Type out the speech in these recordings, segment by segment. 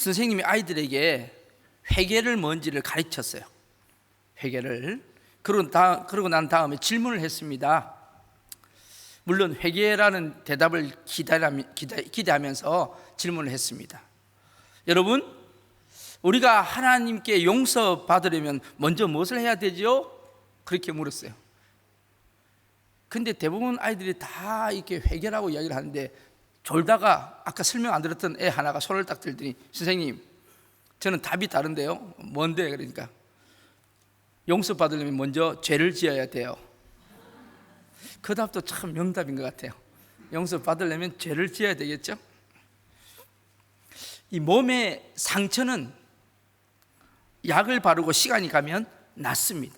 선생님이 아이들에게 회개를 뭔지를 가르쳤어요. 회개를. 그러고 난 다음에 질문을 했습니다. 물론 회개라는 대답을 기대하면서 질문을 했습니다. 여러분, 우리가 하나님께 용서받으려면 먼저 무엇을 해야 되죠? 그렇게 물었어요. 근데 대부분 아이들이 다 이렇게 회개라고 이야기를 하는데, 졸다가 아까 설명 안 들었던 애 하나가 손을 딱 들더니, 선생님, 저는 답이 다른데요. 뭔데? 그러니까 용서받으려면 먼저 죄를 지어야 돼요. 그 답도 참 명답인 것 같아요. 용서받으려면 죄를 지어야 되겠죠? 이 몸의 상처는 약을 바르고 시간이 가면 낫습니다.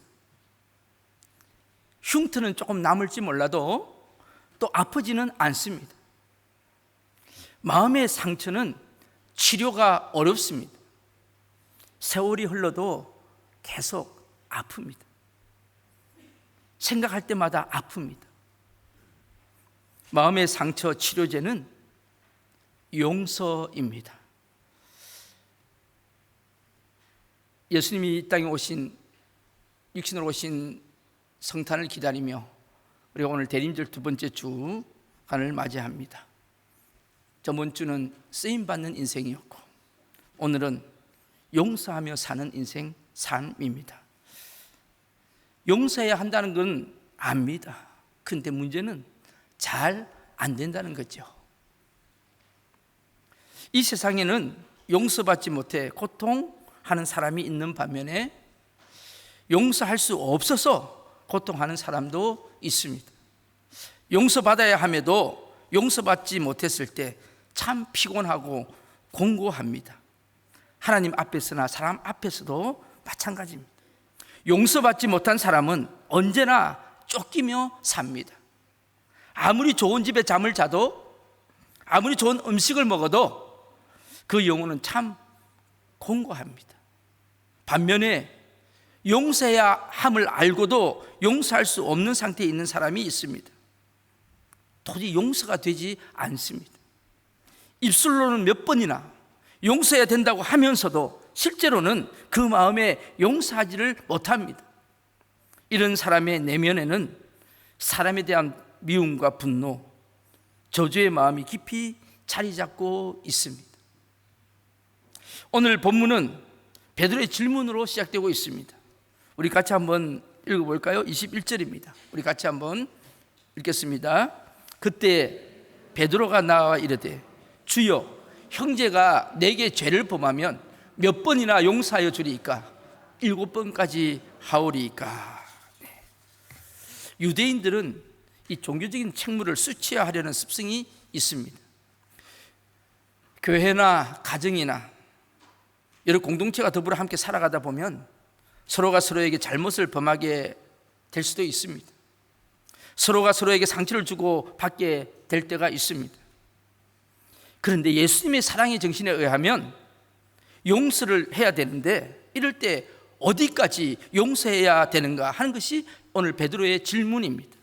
흉터는 조금 남을지 몰라도 또 아프지는 않습니다. 마음의 상처는 치료가 어렵습니다. 세월이 흘러도 계속 아픕니다. 생각할 때마다 아픕니다. 마음의 상처 치료제는 용서입니다. 예수님이 이 땅에 육신으로 오신 성탄을 기다리며 우리가 오늘 대림절 두 번째 주간을 맞이합니다. 저번 주는 쓰임받는 인생이었고, 오늘은 용서하며 사는 인생 삶입니다. 용서해야 한다는 건 압니다. 근데 문제는 잘 안 된다는 거죠. 이 세상에는 용서받지 못해 고통하는 사람이 있는 반면에 용서할 수 없어서 고통하는 사람도 있습니다. 용서받아야 함에도 용서받지 못했을 때 참 피곤하고 공고합니다. 하나님 앞에서나 사람 앞에서도 마찬가지입니다. 용서받지 못한 사람은 언제나 쫓기며 삽니다. 아무리 좋은 집에 잠을 자도, 아무리 좋은 음식을 먹어도 그 영혼은 참 공고합니다. 반면에 용서해야 함을 알고도 용서할 수 없는 상태에 있는 사람이 있습니다. 도저히 용서가 되지 않습니다. 입술로는 몇 번이나 용서해야 된다고 하면서도 실제로는 그 마음에 용서하지를 못합니다. 이런 사람의 내면에는 사람에 대한 미움과 분노, 저주의 마음이 깊이 자리 잡고 있습니다. 오늘 본문은 베드로의 질문으로 시작되고 있습니다. 우리 같이 한번 읽어볼까요? 21절입니다. 우리 같이 한번 읽겠습니다. 그때 베드로가 나와 이르되, 주여, 형제가 내게 죄를 범하면 몇 번이나 용서하여 주리이까? 7번까지 하오리이까? 네. 유대인들은 이 종교적인 책무를 수치화하려는 습성이 있습니다. 교회나 가정이나 여러 공동체가 더불어 함께 살아가다 보면 서로가 서로에게 잘못을 범하게 될 수도 있습니다. 서로가 서로에게 상처를 주고 받게 될 때가 있습니다. 그런데 예수님의 사랑의 정신에 의하면 용서를 해야 되는데, 이럴 때 어디까지 용서해야 되는가 하는 것이 오늘 베드로의 질문입니다.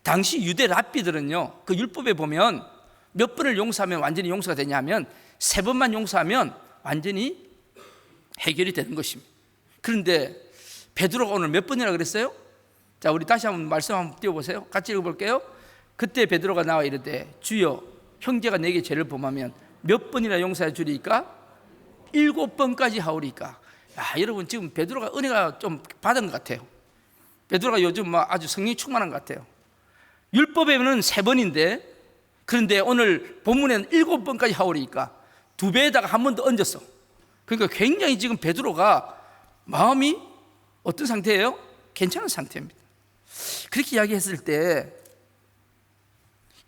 당시 유대 랍비들은요, 그 율법에 보면 몇 번을 용서하면 완전히 용서가 되냐면 3번만 용서하면 완전히 해결이 되는 것입니다. 그런데 베드로가 오늘 몇 번이라 그랬어요? 자, 우리 다시 한번 말씀 한번 띄워보세요. 같이 읽어볼게요. 그때 베드로가 나와 이르되, 주여, 형제가 내게 죄를 범하면 몇 번이나 용서해 주리이까? 7번까지 하오리이까? 야, 여러분, 지금 베드로가 은혜가 좀 받은 것 같아요. 베드로가 요즘 아주 성령이 충만한 것 같아요. 율법에는 3번인데, 그런데 오늘 본문에는 7번까지 하오리이까? 2배에다가 한 번 더 얹었어. 그러니까 굉장히 지금 베드로가 마음이 어떤 상태예요? 괜찮은 상태입니다. 그렇게 이야기했을 때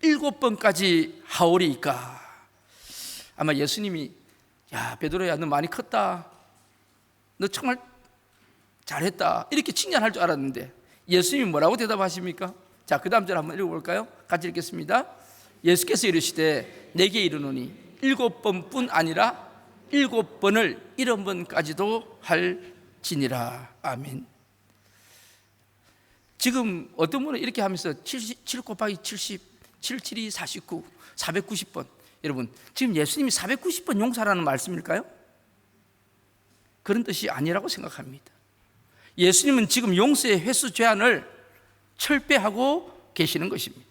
7번까지 하오리이까? 아마 예수님이, 야, 베드로야, 너 많이 컸다, 너 정말 잘했다, 이렇게 칭찬할 줄 알았는데 예수님이 뭐라고 대답하십니까? 자, 그 다음 절 한번 읽어볼까요? 같이 읽겠습니다. 예수께서 이르시되, 내게 이르노니 7번뿐 아니라 7번을 70번까지도 할지니라. 아멘. 지금 어떤 분은 이렇게 하면서 7 곱하기 70, 7, 7이 49, 490번, 여러분, 지금 예수님이 490번 용서하라는 말씀일까요? 그런 뜻이 아니라고 생각합니다. 예수님은 지금 용서의 횟수 제한을 철폐하고 계시는 것입니다.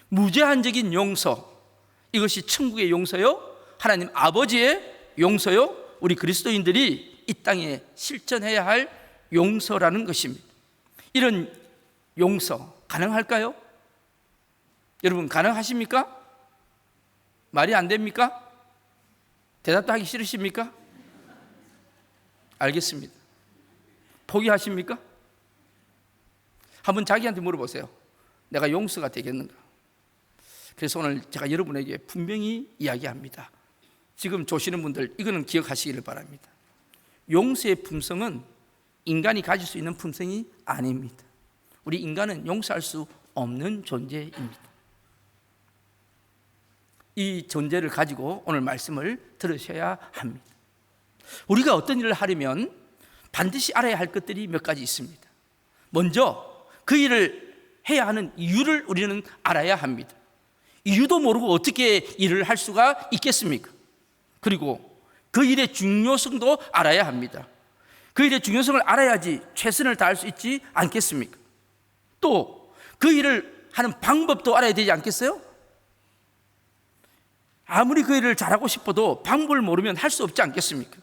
무제한적인 용서, 이것이 천국의 용서요, 하나님 아버지의 용서요, 우리 그리스도인들이 이 땅에 실천해야 할 용서라는 것입니다. 이런 용서 가능할까요? 여러분, 가능하십니까? 말이 안 됩니까? 대답도 하기 싫으십니까? 알겠습니다. 포기하십니까? 한번 자기한테 물어보세요. 내가 용서가 되겠는가? 그래서 오늘 제가 여러분에게 분명히 이야기합니다. 지금 조시는 분들, 이거는 기억하시기를 바랍니다. 용서의 품성은 인간이 가질 수 있는 품성이 아닙니다. 우리 인간은 용서할 수 없는 존재입니다. 이 존재를 가지고 오늘 말씀을 들으셔야 합니다. 우리가 어떤 일을 하려면 반드시 알아야 할 것들이 몇 가지 있습니다. 먼저 그 일을 해야 하는 이유를 우리는 알아야 합니다. 이유도 모르고 어떻게 일을 할 수가 있겠습니까? 그리고 그 일의 중요성도 알아야 합니다. 그 일의 중요성을 알아야지 최선을 다할 수 있지 않겠습니까? 또 그 일을 하는 방법도 알아야 되지 않겠어요? 아무리 그 일을 잘하고 싶어도 방법을 모르면 할 수 없지 않겠습니까?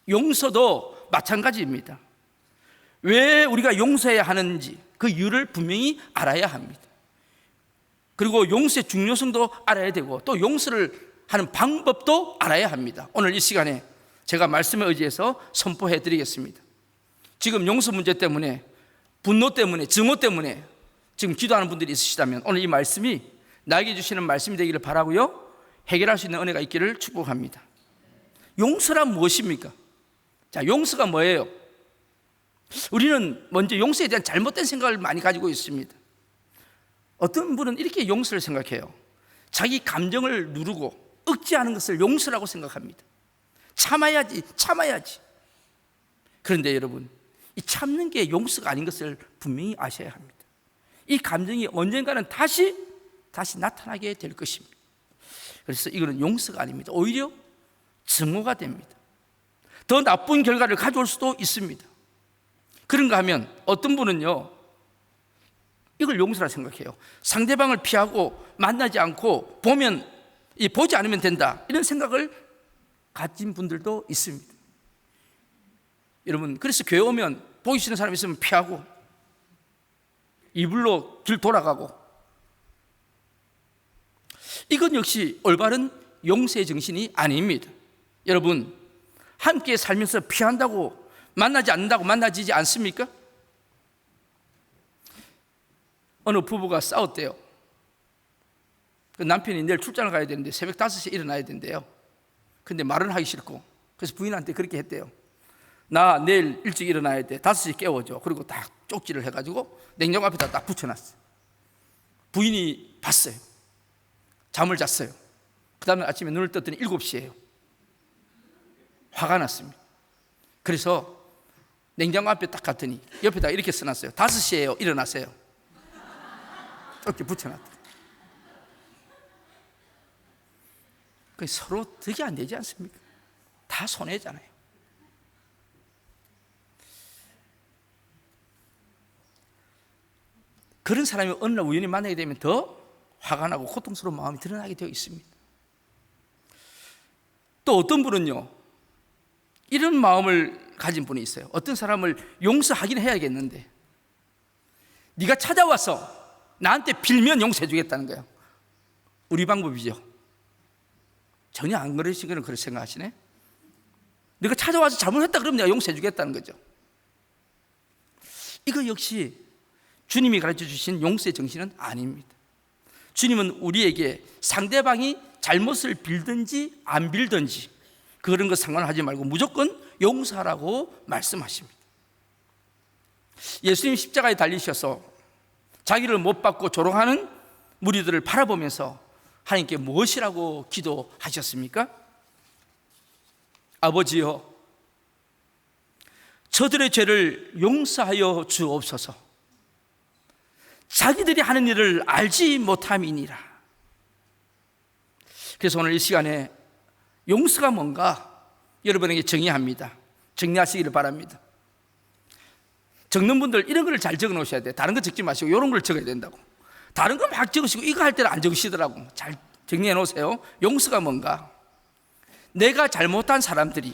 용서도 마찬가지입니다. 왜 우리가 용서해야 하는지 그 이유를 분명히 알아야 합니다. 그리고 용서의 중요성도 알아야 되고 또 용서를 하는 방법도 알아야 합니다. 오늘 이 시간에 제가 말씀에 의지해서 선포해 드리겠습니다. 지금 용서 문제 때문에, 분노 때문에, 증오 때문에 지금 기도하는 분들이 있으시다면 오늘 이 말씀이 나에게 주시는 말씀이 되기를 바라고요, 해결할 수 있는 은혜가 있기를 축복합니다. 용서란 무엇입니까? 자, 용서가 뭐예요? 우리는 먼저 용서에 대한 잘못된 생각을 많이 가지고 있습니다. 어떤 분은 이렇게 용서를 생각해요. 자기 감정을 누르고 억제하는 것을 용서라고 생각합니다. 참아야지. 그런데 여러분, 이 참는 게 용서가 아닌 것을 분명히 아셔야 합니다. 이 감정이 언젠가는 다시 나타나게 될 것입니다. 그래서 이거는 용서가 아닙니다. 오히려 증오가 됩니다. 더 나쁜 결과를 가져올 수도 있습니다. 그런가 하면 어떤 분은요, 이걸 용서라 생각해요. 상대방을 피하고 만나지 않고 보지 않으면 된다, 이런 생각을 가진 분들도 있습니다. 여러분, 그래서 교회 오면 보기 싫은 사람 있으면 피하고 이불로 길 돌아가고, 이건 역시 올바른 용서의 정신이 아닙니다. 여러분, 함께 살면서 피한다고 만나지 않는다고 만나지지 않습니까? 어느 부부가 싸웠대요. 그 남편이 내일 출장을 가야 되는데 새벽 5시에 일어나야 된대요. 근데 말은 하기 싫고, 그래서 부인한테 그렇게 했대요. 나 내일 일찍 일어나야 돼. 5시에 깨워줘. 그리고 딱 쪽지를 해가지고 냉장고 앞에다 딱 붙여놨어요. 부인이 봤어요. 잠을 잤어요. 그 다음에 아침에 눈을 떴더니 7시예요. 화가 났습니다. 그래서 냉장고 앞에 딱 갔더니 옆에다 이렇게 써놨어요. 5시에요. 일어나세요. 쪽지 붙여놨다. 서로 득이 안 되지 않습니까? 다 손해잖아요. 그런 사람이 어느 날 우연히 만나게 되면 더 화가 나고 고통스러운 마음이 드러나게 되어 있습니다. 또 어떤 분은요, 이런 마음을 가진 분이 있어요. 어떤 사람을 용서하긴 해야겠는데 네가 찾아와서 나한테 빌면 용서해 주겠다는 거예요. 우리 방법이죠. 전혀 안 그러신 거는 그렇게 생각하시네. 네가 찾아와서 잘못했다 그러면 내가 용서해 주겠다는 거죠. 이거 역시 주님이 가르쳐 주신 용서의 정신은 아닙니다. 주님은 우리에게 상대방이 잘못을 빌든지 안 빌든지 그런 거 상관하지 말고 무조건 용서하라고 말씀하십니다. 예수님 십자가에 달리셔서 자기를 못 박고 조롱하는 무리들을 바라보면서 하나님께 무엇이라고 기도하셨습니까? 아버지여, 저들의 죄를 용서하여 주옵소서. 자기들이 하는 일을 알지 못함이니라. 그래서 오늘 이 시간에 용서가 뭔가 여러분에게 정의합니다. 정리하시기를 바랍니다. 적는 분들 이런 걸 잘 적어 놓으셔야 돼요. 다른 거 적지 마시고 이런 걸 적어야 된다고. 다른 거 막 적으시고 이거 할 때는 안 적으시더라고. 잘 정리해 놓으세요. 용서가 뭔가? 내가 잘못한 사람들이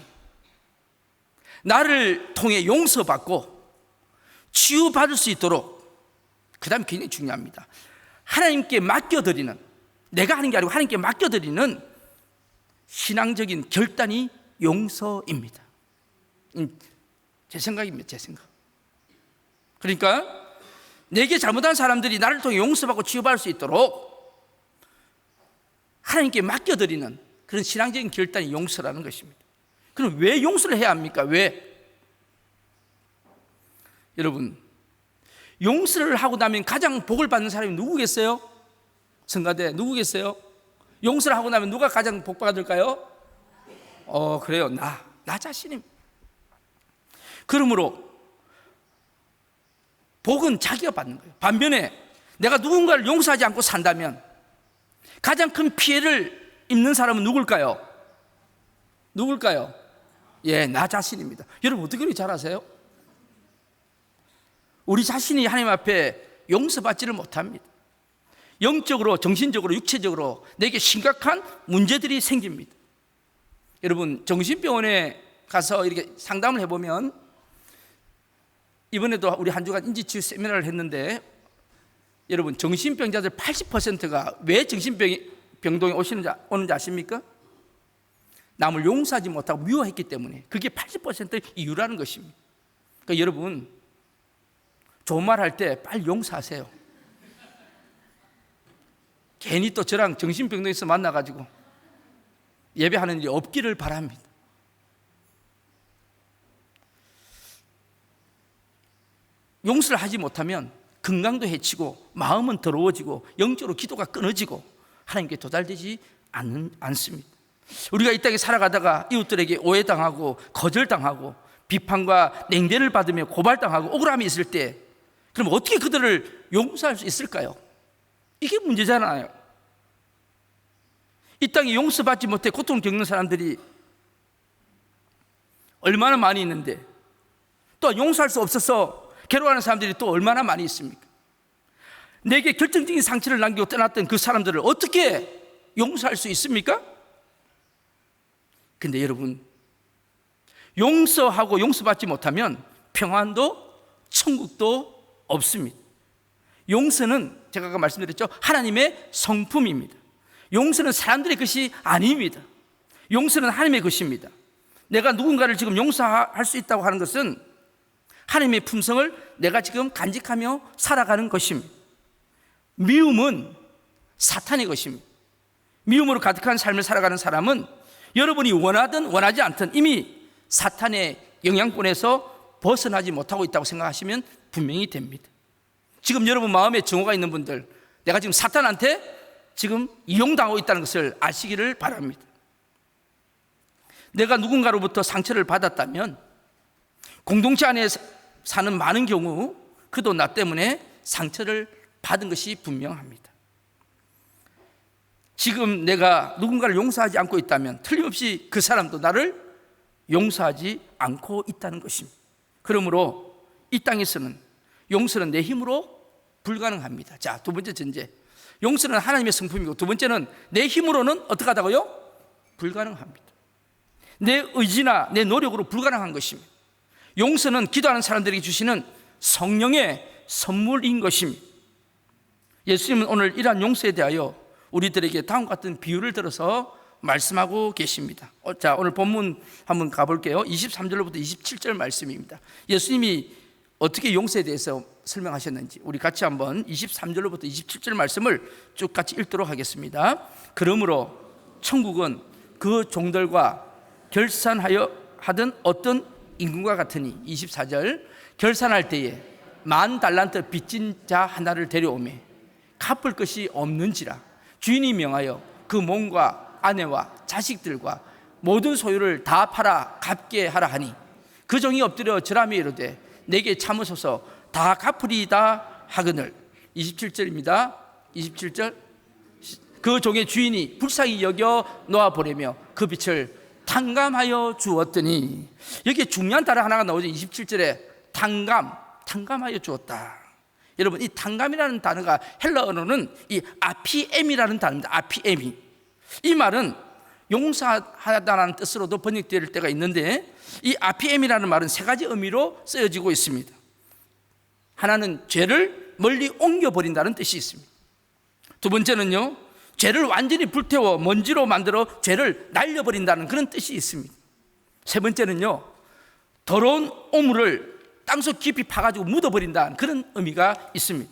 나를 통해 용서받고 치유받을 수 있도록, 그 다음에 굉장히 중요합니다. 하나님께 맡겨드리는, 내가 하는 게 아니고 하나님께 맡겨드리는 신앙적인 결단이 용서입니다. 제 생각입니다. 제 생각. 그러니까 내게 잘못한 사람들이 나를 통해 용서받고 치유받을 수 있도록 하나님께 맡겨드리는 그런 신앙적인 결단이 용서라는 것입니다. 그럼 왜 용서를 해야 합니까? 왜? 여러분, 용서를 하고 나면 가장 복을 받는 사람이 누구겠어요? 성가대 누구겠어요? 용서를 하고 나면 누가 가장 복 받을까요? 그래요. 나 자신입니다. 그러므로 복은 자기가 받는 거예요. 반면에 내가 누군가를 용서하지 않고 산다면 가장 큰 피해를 입는 사람은 누굴까요? 누굴까요? 예, 나 자신입니다. 여러분 어떻게 그렇게 잘 아세요? 우리 자신이 하나님 앞에 용서받지를 못합니다. 영적으로, 정신적으로, 육체적으로 내게 심각한 문제들이 생깁니다. 여러분, 정신병원에 가서 이렇게 상담을 해보면, 이번에도 우리 한 주간 인지치유 세미나를 했는데, 여러분 정신병자들 80%가 왜 정신병동에 오는지 아십니까? 남을 용서하지 못하고 미워했기 때문에. 그게 80% 이유라는 것입니다. 그러니까 여러분, 좋은 말 할 때 빨리 용서하세요. 괜히 또 저랑 정신병동에서 만나가지고 예배하는 일이 없기를 바랍니다. 용서를 하지 못하면 건강도 해치고 마음은 더러워지고 영적으로 기도가 끊어지고 하나님께 도달되지 않습니다. 우리가 이 땅에 살아가다가 이웃들에게 오해당하고 거절당하고 비판과 냉대를 받으며 고발당하고 억울함이 있을 때, 그럼 어떻게 그들을 용서할 수 있을까요? 이게 문제잖아요. 이 땅에 용서받지 못해 고통을 겪는 사람들이 얼마나 많이 있는데, 또 용서할 수 없어서 괴로워하는 사람들이 또 얼마나 많이 있습니까? 내게 결정적인 상처를 남기고 떠났던 그 사람들을 어떻게 용서할 수 있습니까? 근데 여러분, 용서하고 용서받지 못하면 평안도 천국도 없습니다. 용서는 제가 아까 말씀드렸죠, 하나님의 성품입니다. 용서는 사람들의 것이 아닙니다. 용서는 하나님의 것입니다. 내가 누군가를 지금 용서할 수 있다고 하는 것은 하나님의 품성을 내가 지금 간직하며 살아가는 것입니다. 미움은 사탄의 것입니다. 미움으로 가득한 삶을 살아가는 사람은 여러분이 원하든 원하지 않든 이미 사탄의 영향권에서 벗어나지 못하고 있다고 생각하시면 분명히 됩니다. 지금 여러분 마음에 증오가 있는 분들, 내가 지금 사탄한테 지금 이용당하고 있다는 것을 아시기를 바랍니다. 내가 누군가로부터 상처를 받았다면 공동체 안에 사는 많은 경우 그도 나 때문에 상처를 받은 것이 분명합니다. 지금 내가 누군가를 용서하지 않고 있다면 틀림없이 그 사람도 나를 용서하지 않고 있다는 것입니다. 그러므로 이 땅에서는 용서는 내 힘으로 불가능합니다. 자, 두 번째 전제, 용서는 하나님의 성품이고, 두 번째는 내 힘으로는 어떻게 하다고요? 불가능합니다. 내 의지나 내 노력으로 불가능한 것입니다. 용서는 기도하는 사람들에게 주시는 성령의 선물인 것입니다. 예수님은 오늘 이러한 용서에 대하여 우리들에게 다음과 같은 비유를 들어서 말씀하고 계십니다. 자, 오늘 본문 한번 가볼게요. 23절로부터 27절 말씀입니다. 예수님이 어떻게 용서에 대해서 설명하셨는지 우리 같이 한번 23절로부터 27절 말씀을 쭉 같이 읽도록 하겠습니다. 그러므로 천국은 그 종들과 결산하여 하던 어떤 임금과 같으니, 24절, 결산할 때에 10,000달란트 빚진 자 하나를 데려오매 갚을 것이 없는지라 주인이 명하여 그 몸과 아내와 자식들과 모든 소유를 다 팔아 갚게 하라 하니, 그 종이 엎드려 절하며 이르되 내게 참으소서 다 갚으리이다 하거늘. 27절입니다. 27절, 그 종의 주인이 불쌍히 여겨 놓아보려며 그 빛을 탕감하여 주었더니, 여기에 중요한 단어 하나가 나오죠. 27절에 탕감하여 주었다. 여러분, 이 탕감이라는 단어가 헬라어로는 이 아피엠이라는 단어입니다. 아피엠이. 이 말은 용서하다라는 뜻으로도 번역될 때가 있는데, 이 아피엠이라는 말은 세 가지 의미로 쓰여지고 있습니다. 하나는 죄를 멀리 옮겨버린다는 뜻이 있습니다. 두 번째는요, 죄를 완전히 불태워 먼지로 만들어 죄를 날려버린다는 그런 뜻이 있습니다. 세 번째는요, 더러운 오물을 땅속 깊이 파가지고 묻어버린다는 그런 의미가 있습니다.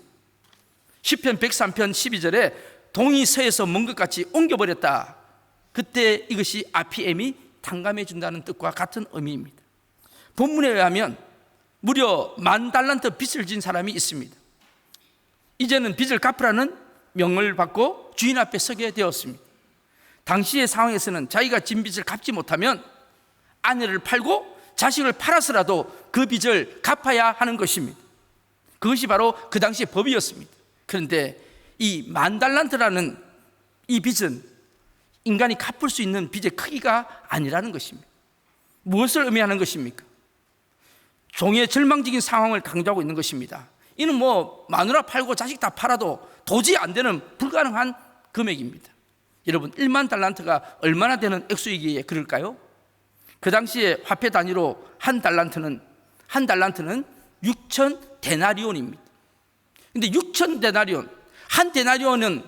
시편 103편 12절에 동이 서에서 먼 것 같이 옮겨버렸다. 그때 이것이 아피엠이 탕감해 준다는 뜻과 같은 의미입니다. 본문에 의하면 무려 10,000달란트 빚을 진 사람이 있습니다. 이제는 빚을 갚으라는 명을 받고 주인 앞에 서게 되었습니다. 당시의 상황에서는 자기가 진 빚을 갚지 못하면 아내를 팔고 자식을 팔아서라도 그 빚을 갚아야 하는 것입니다. 그것이 바로 그 당시의 법이었습니다. 그런데 이 10,000달란트라는 이 빚은 인간이 갚을 수 있는 빚의 크기가 아니라는 것입니다. 무엇을 의미하는 것입니까? 종의 절망적인 상황을 강조하고 있는 것입니다. 이는 마누라 팔고 자식 다 팔아도 도저히 안 되는 불가능한 금액입니다. 여러분, 10,000달란트가 얼마나 되는 액수이기에 그럴까요? 그 당시에 화폐 단위로 한 달란트는 6,000데나리온입니다. 근데 6,000데나리온, 한 데나리온은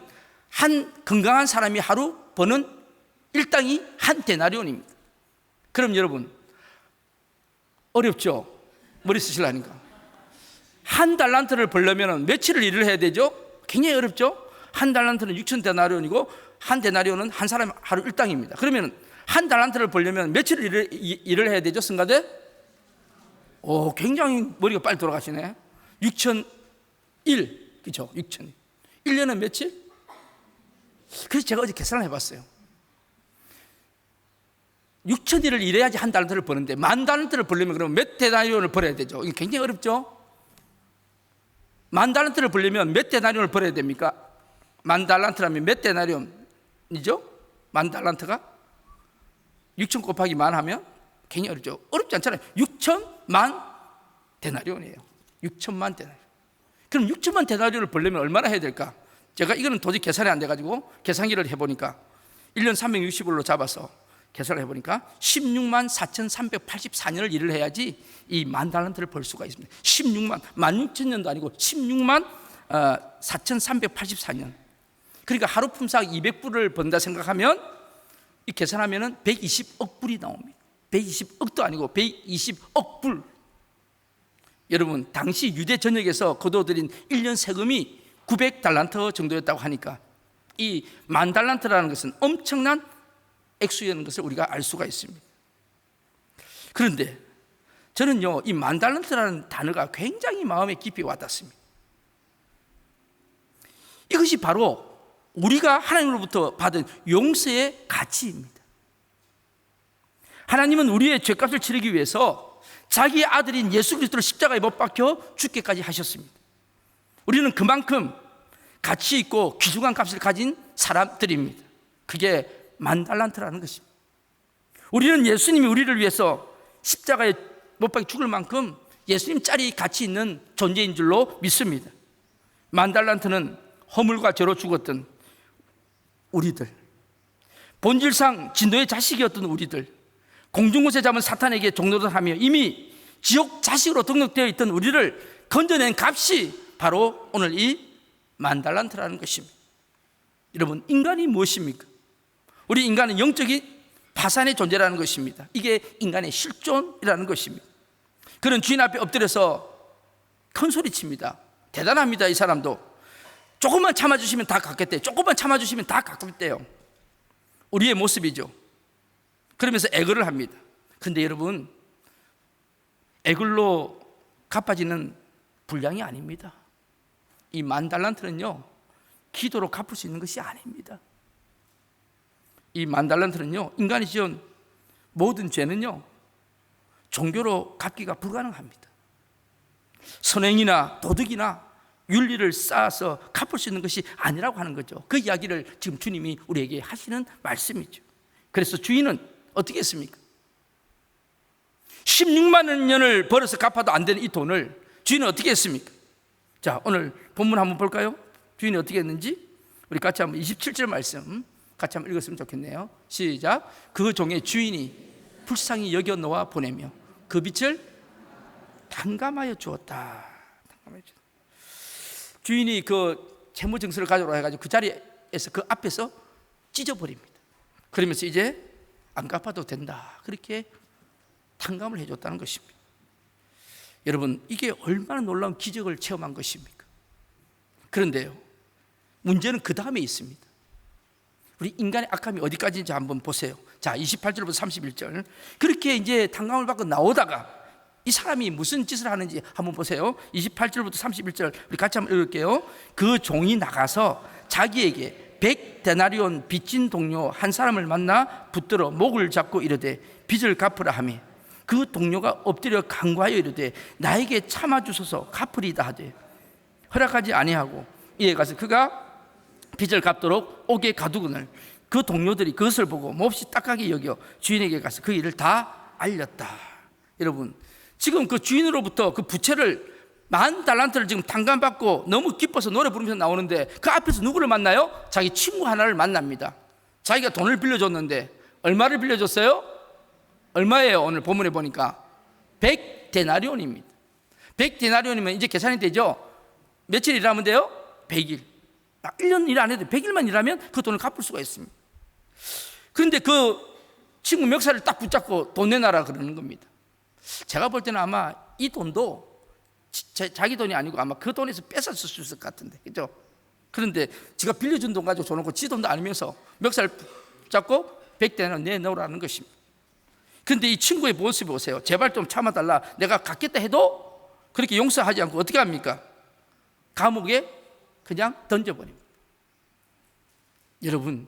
한 건강한 사람이 하루 버는 일당이 한 데나리온입니다. 그럼 여러분, 어렵죠? 머리 쓰시려니까. 한 달란트를 벌려면 며칠을 일을 해야 되죠? 굉장히 어렵죠? 한 달란트는 6,000데나리온이고 한 데나리온은 한 사람 하루 일당입니다. 그러면 한 달란트를 벌려면 며칠을 일을 해야 되죠? 승가대? 굉장히 머리가 빨리 돌아가시네. 6,001, 그렇죠? 6,000. 1년은 며칠? 그래서 제가 어제 계산을 해봤어요. 6,000일을 일해야지 한 달란트를 버는데 10,000달란트를 벌려면 그러면 몇 데나리온을 벌어야 되죠? 이게 굉장히 어렵죠? 10,000달란트를 벌려면 몇 데나리온을 벌어야 됩니까? 10,000달란트라면 몇 데나리온이죠? 10,000달란트가 6,000 곱하기 10,000 하면 굉장히 어렵죠? 어렵지 않잖아요. 6,000만 데나리온이에요. 6,000만 데나리온. 그럼 6,000만 데나리온을 벌려면 얼마나 해야 될까? 제가 이거는 도저히 계산이 안 돼가지고 계산기를 해보니까 1년 360일로 잡아서 계산을 해보니까 16만 4,384년을 일을 해야지 이 10,000달란트를 벌 수가 있습니다. 16만, 16,000년도 아니고 16만 4,384년. 그러니까 하루 품삯 200불을 번다 생각하면 이 계산하면 120억 불이 나옵니다. 120억도 아니고 120억 불. 여러분, 당시 유대 전역에서 거둬들인 1년 세금이 900달란트 정도였다고 하니까 이 10,000달란트라는 것은 엄청난 액수였는 것을 우리가 알 수가 있습니다. 그런데 저는요, 이 10,000달란트라는 단어가 굉장히 마음에 깊이 와닿습니다. 이것이 바로 우리가 하나님으로부터 받은 용서의 가치입니다. 하나님은 우리의 죄값을 치르기 위해서 자기 아들인 예수 그리스도를 십자가에 못 박혀 죽게까지 하셨습니다. 우리는 그만큼 가치 있고 귀중한 값을 가진 사람들입니다. 그게 10,000달란트라는 것입니다. 우리는 예수님이 우리를 위해서 십자가에 못 박혀 죽을 만큼 예수님 짤이 가치 있는 존재인 줄로 믿습니다. 10,000달란트는 허물과 죄로 죽었던 우리들, 본질상 진노의 자식이었던 우리들, 공중곳에 잡은 사탄에게 종노릇하며 이미 지옥 자식으로 등록되어 있던 우리를 건져낸 값이 바로 오늘 이 10,000달란트라는 것입니다. 여러분, 인간이 무엇입니까? 우리 인간은 영적인 파산의 존재라는 것입니다. 이게 인간의 실존이라는 것입니다. 그런 주인 앞에 엎드려서 큰 소리 칩니다. 대단합니다. 이 사람도 조금만 참아주시면 다 갚겠대요. 조금만 참아주시면 다 갚겠대요. 우리의 모습이죠. 그러면서 애걸을 합니다. 그런데 여러분, 애걸로 갚아지는 분량이 아닙니다. 이 10,000달란트는요, 기도로 갚을 수 있는 것이 아닙니다. 이 10,000달란트는요, 인간이 지은 모든 죄는요, 종교로 갚기가 불가능합니다. 선행이나 도덕이나 윤리를 쌓아서 갚을 수 있는 것이 아니라고 하는 거죠. 그 이야기를 지금 주님이 우리에게 하시는 말씀이죠. 그래서 주인은 어떻게 했습니까? 16만 년을 벌어서 갚아도 안 되는 이 돈을 주인은 어떻게 했습니까? 자, 오늘 본문 한번 볼까요? 주인이 어떻게 했는지 우리 같이 한번 27절 말씀 같이 한번 읽었으면 좋겠네요. 시작. 그 종의 주인이 불쌍히 여겨 놓아 보내며 그 빛을 탕감하여 주었다. 주인이 그 채무증서를 가져오라 해가지고 그 자리에서 그 앞에서 찢어버립니다. 그러면서 이제 안 갚아도 된다, 그렇게 탕감을 해줬다는 것입니다. 여러분, 이게 얼마나 놀라운 기적을 체험한 것입니까? 그런데요, 문제는 그 다음에 있습니다. 우리 인간의 악함이 어디까지인지 한번 보세요. 자, 28절부터 31절. 그렇게 이제 탕감을 받고 나오다가 이 사람이 무슨 짓을 하는지 한번 보세요. 28절부터 31절 우리 같이 한번 읽을게요. 그 종이 나가서 자기에게 100데나리온 빚진 동료 한 사람을 만나 붙들어 목을 잡고 이르되 빚을 갚으라 하며 그 동료가 엎드려 간구하여 이르되 나에게 참아주소서 갚으리다 하되 허락하지 아니하고 이에 가서 그가 빚을 갚도록 옥에 가두거늘 그 동료들이 그것을 보고 몹시 딱하게 여겨 주인에게 가서 그 일을 다 알렸다. 여러분, 지금 그 주인으로부터 그 부채를 10,000달란트를 지금 탕감받고 너무 기뻐서 노래 부르면서 나오는데 그 앞에서 누구를 만나요? 자기 친구 하나를 만납니다. 자기가 돈을 빌려줬는데 얼마를 빌려줬어요? 얼마예요? 오늘 본문에 보니까 100데나리온입니다. 100데나리온이면 이제 계산이 되죠? 며칠 일하면 돼요? 100일. 1년 일 안 해도 100일만 일하면 그 돈을 갚을 수가 있습니다. 그런데 그 친구 멱살을 딱 붙잡고 돈 내놔라 그러는 겁니다. 제가 볼 때는 아마 이 돈도 자기 돈이 아니고 아마 그 돈에서 뺏었을 수 있을 것 같은데, 그죠? 그런데 지가 빌려준 돈 가지고 줘놓고 지 돈도 아니면서 멱살 잡고 100대나 내놓으라는 것입니다. 그런데 이 친구의 모습이 보세요. 제발 좀 참아달라, 내가 갚겠다 해도 그렇게 용서하지 않고 어떻게 합니까? 감옥에 그냥 던져버립니다. 여러분,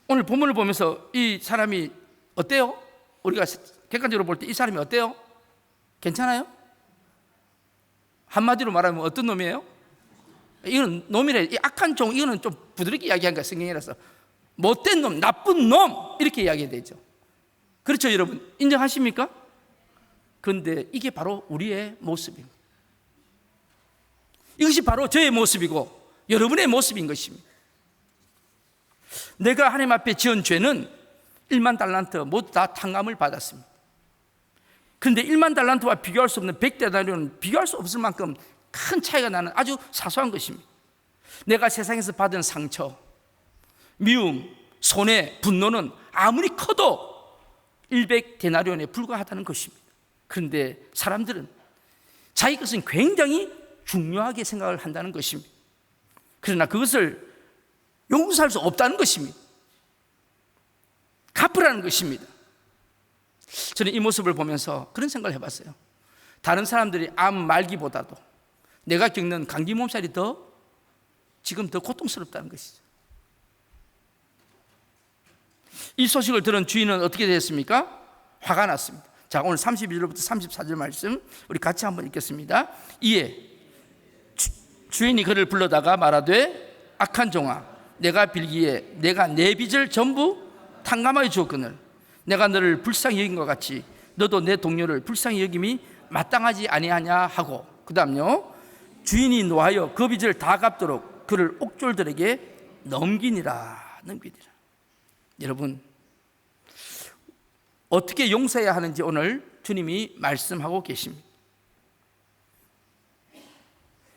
오늘 본문을 보면서 이 사람이 어때요? 우리가 객관적으로 볼 때 이 사람이 어때요? 괜찮아요? 한마디로 말하면 어떤 놈이에요? 이건 놈이래. 이 악한 종, 이거는 좀 부드럽게 이야기한 거야, 성경이라서. 못된 놈, 나쁜 놈, 이렇게 이야기해야 되죠. 그렇죠, 여러분? 인정하십니까? 그런데 이게 바로 우리의 모습입니다. 이것이 바로 저의 모습이고 여러분의 모습인 것입니다. 내가 하나님 앞에 지은 죄는 1만 달란트 모두 다 탕감을 받았습니다. 그런데 1만 달란트와 비교할 수 없는 100데나리온은 비교할 수 없을 만큼 큰 차이가 나는 아주 사소한 것입니다. 내가 세상에서 받은 상처, 미움, 손해, 분노는 아무리 커도 100데나리온에 불과하다는 것입니다. 그런데 사람들은 자기 것은 굉장히 중요하게 생각을 한다는 것입니다. 그러나 그것을 용서할 수 없다는 것입니다. 갚으라는 것입니다. 저는 이 모습을 보면서 그런 생각을 해봤어요. 다른 사람들이 암 말기보다도 내가 겪는 감기 몸살이 지금 더 고통스럽다는 것이죠. 이 소식을 들은 주인은 어떻게 됐습니까? 화가 났습니다. 자, 오늘 32절부터 34절 말씀 우리 같이 한번 읽겠습니다. 이에 주인이 그를 불러다가 말하되 악한 종아, 내가 빌기에 내가 내 빚을 전부 탕감하여 주었거늘 내가 너를 불쌍히 여긴 것 같이 너도 내 동료를 불쌍히 여김이 마땅하지 아니하냐 하고, 그 다음요, 주인이 노하여 그 빚을 다 갚도록 그를 옥졸들에게 넘기니라. 여러분, 어떻게 용서해야 하는지 오늘 주님이 말씀하고 계십니다.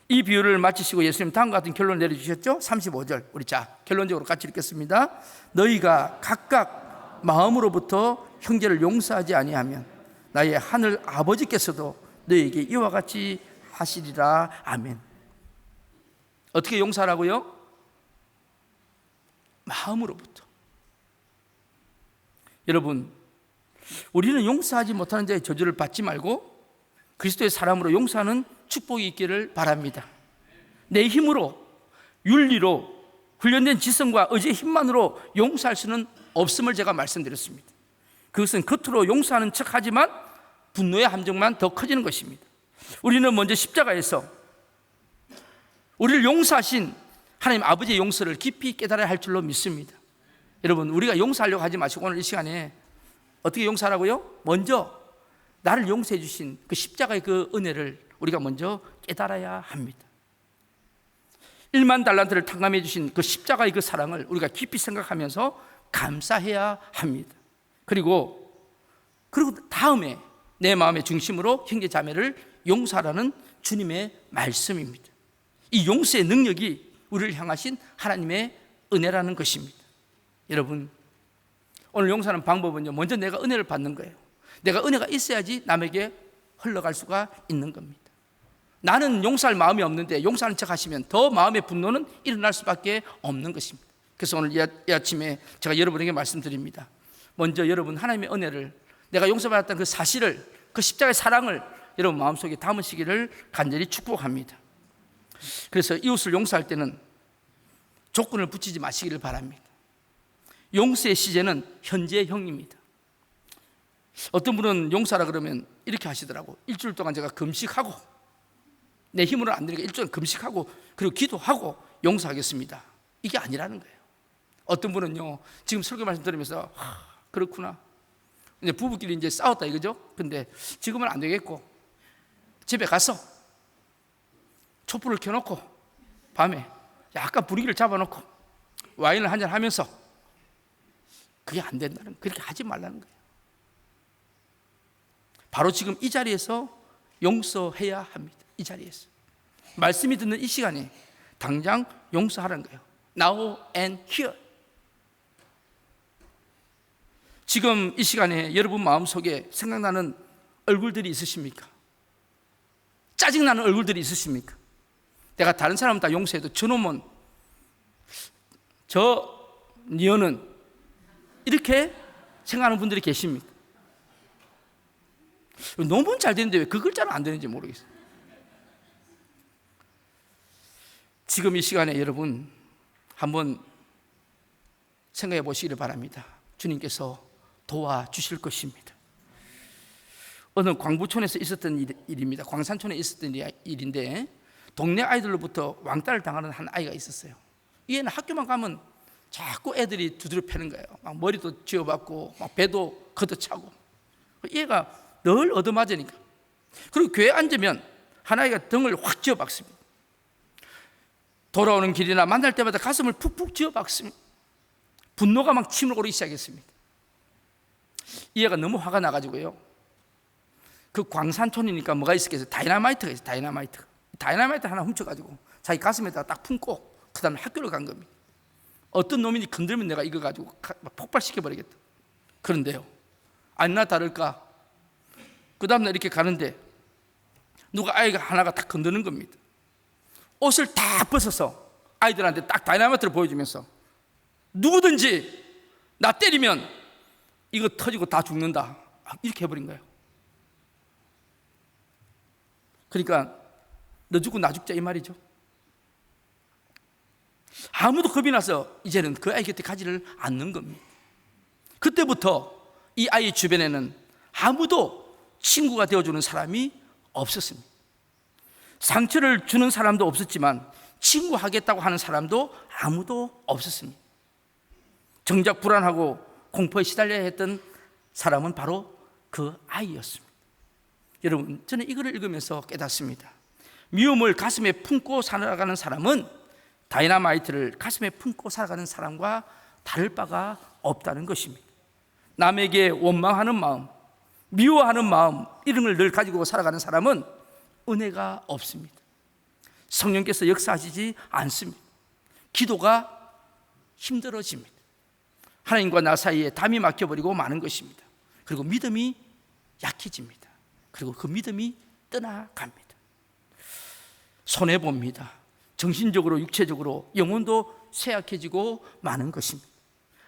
이 비유를 마치시고 예수님 다음과 같은 결론을 내려주셨죠? 35절 우리 결론적으로 같이 읽겠습니다. 너희가 각각 마음으로부터 형제를 용서하지 아니하면 나의 하늘 아버지께서도 너희에게 이와 같이 하시리라. 아멘. 어떻게 용서하라고요? 마음으로부터. 여러분, 우리는 용서하지 못하는 자의 저주를 받지 말고 그리스도의 사람으로 용서하는 축복이 있기를 바랍니다. 내 힘으로, 윤리로, 훈련된 지성과 의지의 힘만으로 용서할 수는 없음을 제가 말씀드렸습니다. 그것은 겉으로 용서하는 척하지만 분노의 함정만 더 커지는 것입니다. 우리는 먼저 십자가에서 우리를 용서하신 하나님 아버지의 용서를 깊이 깨달아야 할 줄로 믿습니다. 여러분, 우리가 용서하려고 하지 마시고 오늘 이 시간에 어떻게 용서하라고요? 먼저 나를 용서해 주신 그 십자가의 그 은혜를 우리가 먼저 깨달아야 합니다. 1만 달란트를 탕감해 주신 그 십자가의 그 사랑을 우리가 깊이 생각하면서 감사해야 합니다. 그리고 다음에 내 마음의 중심으로 형제 자매를 용서하라는 주님의 말씀입니다. 이 용서의 능력이 우리를 향하신 하나님의 은혜라는 것입니다. 여러분, 오늘 용서하는 방법은요, 먼저 내가 은혜를 받는 거예요. 내가 은혜가 있어야지 남에게 흘러갈 수가 있는 겁니다. 나는 용서할 마음이 없는데 용서하는 척 하시면 더 마음의 분노는 일어날 수밖에 없는 것입니다. 그래서 오늘 이 아침에 제가 여러분에게 말씀드립니다. 먼저 여러분, 하나님의 은혜를, 내가 용서받았던 그 사실을, 그 십자가의 사랑을 여러분 마음속에 담으시기를 간절히 축복합니다. 그래서 이웃을 용서할 때는 조건을 붙이지 마시기를 바랍니다. 용서의 시제는 현재형입니다. 어떤 분은 용서하라 그러면 이렇게 하시더라고. 일주일 동안 제가 금식하고, 내 힘으로는 안 되니까 일주일 금식하고 그리고 기도하고 용서하겠습니다. 이게 아니라는 거예요. 어떤 분은요, 지금 설교 말씀 들으면서 그렇구나, 이제 부부끼리 이제 싸웠다 이거죠. 근데 지금은 안 되겠고 집에 가서 촛불을 켜놓고 밤에 약간 분위기를 잡아놓고 와인을 한잔 하면서, 그게 안 된다는, 그렇게 하지 말라는 거예요. 바로 지금 이 자리에서 용서해야 합니다. 이 자리에서 말씀이 듣는 이 시간에 당장 용서하라는 거예요. Now and here. 지금 이 시간에 여러분 마음속에 생각나는 얼굴들이 있으십니까? 짜증나는 얼굴들이 있으십니까? 내가 다른 사람 다 용서해도 저놈은, 니어는, 이렇게 생각하는 분들이 계십니까? 너무 잘 되는데 왜 그 글자는 안 되는지 모르겠어요. 지금 이 시간에 여러분 한번 생각해 보시기를 바랍니다. 주님께서 도와주실 것입니다. 어느 광부촌에서 있었던 일입니다. 광산촌에 있었던 일인데, 동네 아이들로부터 왕따를 당하는 한 아이가 있었어요. 이 애는 학교만 가면 자꾸 애들이 두드려 패는 거예요. 막 머리도 쥐어박고 막 배도 걷어차고. 얘가 늘 얻어맞으니까. 그리고 교회에 앉으면 한 아이가 등을 확 쥐어박습니다. 돌아오는 길이나 만날 때마다 가슴을 푹푹 쥐어박습니다. 분노가 막 침을 오르기 시작했습니다. 이 애가 너무 화가 나가지고요, 그 광산촌이니까 뭐가 있었겠어요? 다이너마이트가 있어요. 다이너마이트 하나 훔쳐가지고 자기 가슴에다가 딱 품고 그 다음에 학교를 간 겁니다. 어떤 놈이 건들면 내가 이거 가지고 폭발시켜버리겠다. 그런데요, 아니나 다를까, 그 다음날 이렇게 가는데 누가 아이가 하나가 딱 건드는 겁니다. 옷을 다 벗어서 아이들한테 딱 다이너마이트를 보여주면서, 누구든지 나 때리면 이거 터지고 다 죽는다, 이렇게 해버린 거예요. 그러니까 너 죽고 나 죽자 이 말이죠. 아무도 겁이 나서 이제는 그 아이 곁에 가지를 않는 겁니다. 그때부터 이 아이 주변에는 아무도 친구가 되어주는 사람이 없었습니다. 상처를 주는 사람도 없었지만 친구하겠다고 하는 사람도 아무도 없었습니다. 정작 불안하고 공포에 시달려야 했던 사람은 바로 그 아이였습니다. 여러분, 저는 이거를 읽으면서 깨닫습니다. 미움을 가슴에 품고 살아가는 사람은 다이너마이트를 가슴에 품고 살아가는 사람과 다를 바가 없다는 것입니다. 남에게 원망하는 마음, 미워하는 마음, 이런 걸 늘 가지고 살아가는 사람은 은혜가 없습니다. 성령께서 역사하시지 않습니다. 기도가 힘들어집니다. 하나님과 나 사이에 담이 막혀버리고 마는 것입니다. 그리고 믿음이 약해집니다. 그리고 그 믿음이 떠나갑니다. 손해봅니다. 정신적으로, 육체적으로, 영혼도 쇠약해지고 마는 것입니다.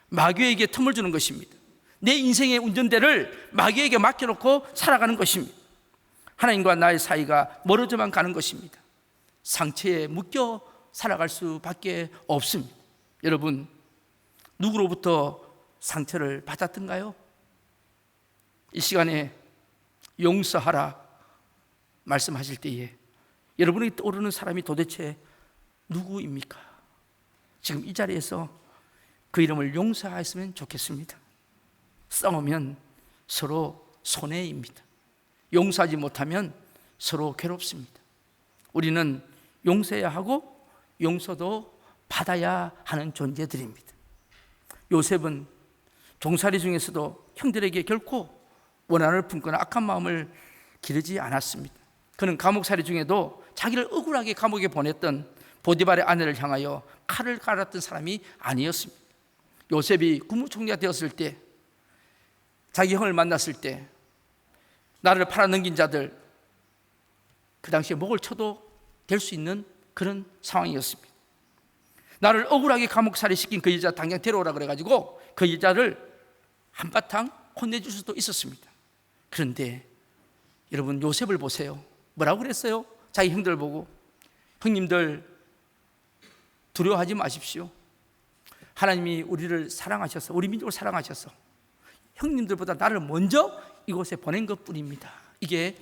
마귀에게 틈을 주는 것입니다. 내 인생의 운전대를 마귀에게 맡겨놓고 살아가는 것입니다. 하나님과 나의 사이가 멀어져만 가는 것입니다. 상처에 묶여 살아갈 수밖에 없습니다. 여러분, 누구로부터 상처를 받았던가요? 이 시간에 용서하라 말씀하실 때에 여러분이 떠오르는 사람이 도대체 누구입니까? 지금 이 자리에서 그 이름을 용서하였으면 좋겠습니다. 싸우면 서로 손해입니다. 용서하지 못하면 서로 괴롭습니다. 우리는 용서해야 하고 용서도 받아야 하는 존재들입니다. 요셉은 종살이 중에서도 형들에게 결코 원한을 품거나 악한 마음을 기르지 않았습니다. 그는 감옥살이 중에도 자기를 억울하게 감옥에 보냈던 보디발의 아내를 향하여 칼을 갈았던 사람이 아니었습니다. 요셉이 국무총리가 되었을 때, 자기 형을 만났을 때 나를 팔아넘긴 자들, 그 당시에 목을 쳐도 될 수 있는 그런 상황이었습니다. 나를 억울하게 감옥살이 시킨 그 여자 당장 데려오라 그래가지고 그 여자를 한바탕 혼내줄 수도 있었습니다. 그런데 여러분, 요셉을 보세요. 뭐라고 그랬어요? 자기 형들 보고, 형님들 두려워하지 마십시오. 하나님이 우리를 사랑하셔서, 우리 민족을 사랑하셔서 형님들보다 나를 먼저 이곳에 보낸 것뿐입니다. 이게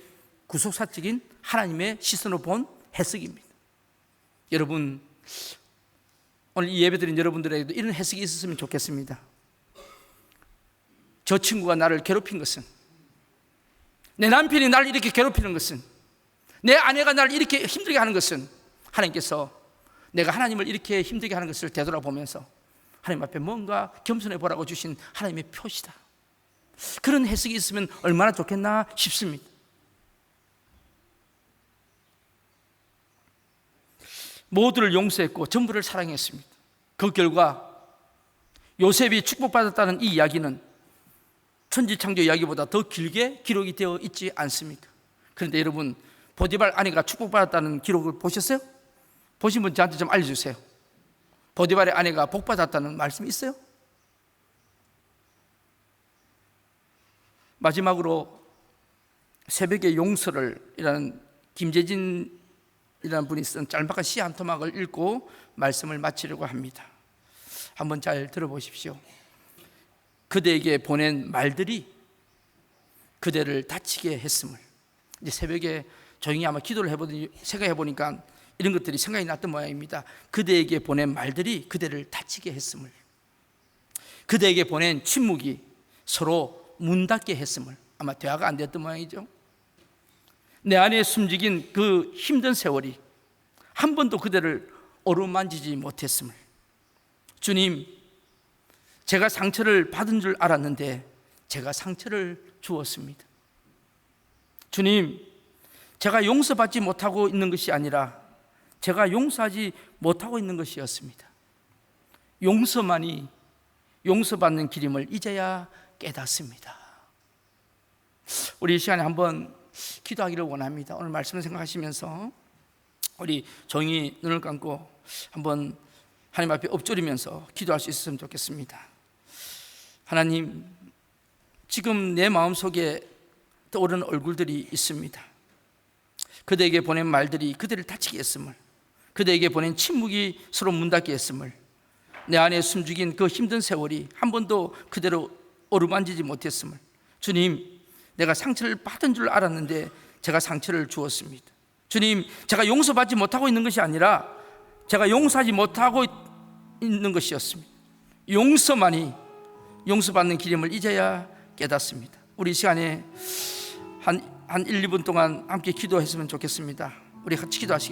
구속사적인 하나님의 시선으로 본 해석입니다. 여러분, 오늘 이 예배드린 여러분들에게도 이런 해석이 있었으면 좋겠습니다. 저 친구가 나를 괴롭힌 것은, 내 남편이 나를 이렇게 괴롭히는 것은, 내 아내가 나를 이렇게 힘들게 하는 것은, 하나님께서 내가 하나님을 이렇게 힘들게 하는 것을 되돌아보면서 하나님 앞에 뭔가 겸손해 보라고 주신 하나님의 표시다. 그런 해석이 있으면 얼마나 좋겠나 싶습니다. 모두를 용서했고 전부를 사랑했습니다. 그 결과 요셉이 축복받았다는 이 이야기는 천지창조 이야기보다 더 길게 기록이 되어 있지 않습니까? 그런데 여러분, 보디발 아내가 축복받았다는 기록을 보셨어요? 보신 분 저한테 좀 알려주세요. 보디발의 아내가 복받았다는 말씀이 있어요? 마지막으로 새벽의 용서를 이라는 김재진이라는 분이 쓴 짤막한 시 한 토막을 읽고 말씀을 마치려고 합니다. 한번 잘 들어보십시오. 그대에게 보낸 말들이 그대를 다치게 했음을. 이제 새벽에 조용히 아마 기도를 해보더니 생각해 보니까 이런 것들이 생각이 났던 모양입니다. 그대에게 보낸 말들이 그대를 다치게 했음을, 그대에게 보낸 침묵이 서로 문 닫게 했음을. 아마 대화가 안 됐던 모양이죠. 내 안에 숨죽인 그 힘든 세월이 한 번도 그대를 어루만지지 못했음을. 주님, 제가 상처를 받은 줄 알았는데 제가 상처를 주었습니다. 주님, 제가 용서받지 못하고 있는 것이 아니라 제가 용서하지 못하고 있는 것이었습니다. 용서만이 용서받는 길임을 이제야 깨닫습니다. 우리 이 시간에 한번 기도하기를 원합니다. 오늘 말씀을 생각하시면서 우리 조용히 눈을 감고 한번 하나님 앞에 엎드리면서 기도할 수 있었으면 좋겠습니다. 하나님, 지금 내 마음속에 떠오르는 얼굴들이 있습니다. 그대에게 보낸 말들이 그대를 다치게 했음을, 그대에게 보낸 침묵이 서로 문 닫게 했음을, 내 안에 숨죽인 그 힘든 세월이 한 번도 그대로 어루만지지 못했음을. 주님, 내가 상처를 받은 줄 알았는데 제가 상처를 주었습니다. 주님, 제가 용서받지 못하고 있는 것이 아니라 제가 용서하지 못하고 있는 것이었습니다. 용서만이 용서받는 길임을 이제야 깨닫습니다. 우리 이 시간에 한 1, 2분 동안 함께 기도했으면 좋겠습니다. 우리 같이 기도하시겠습니다.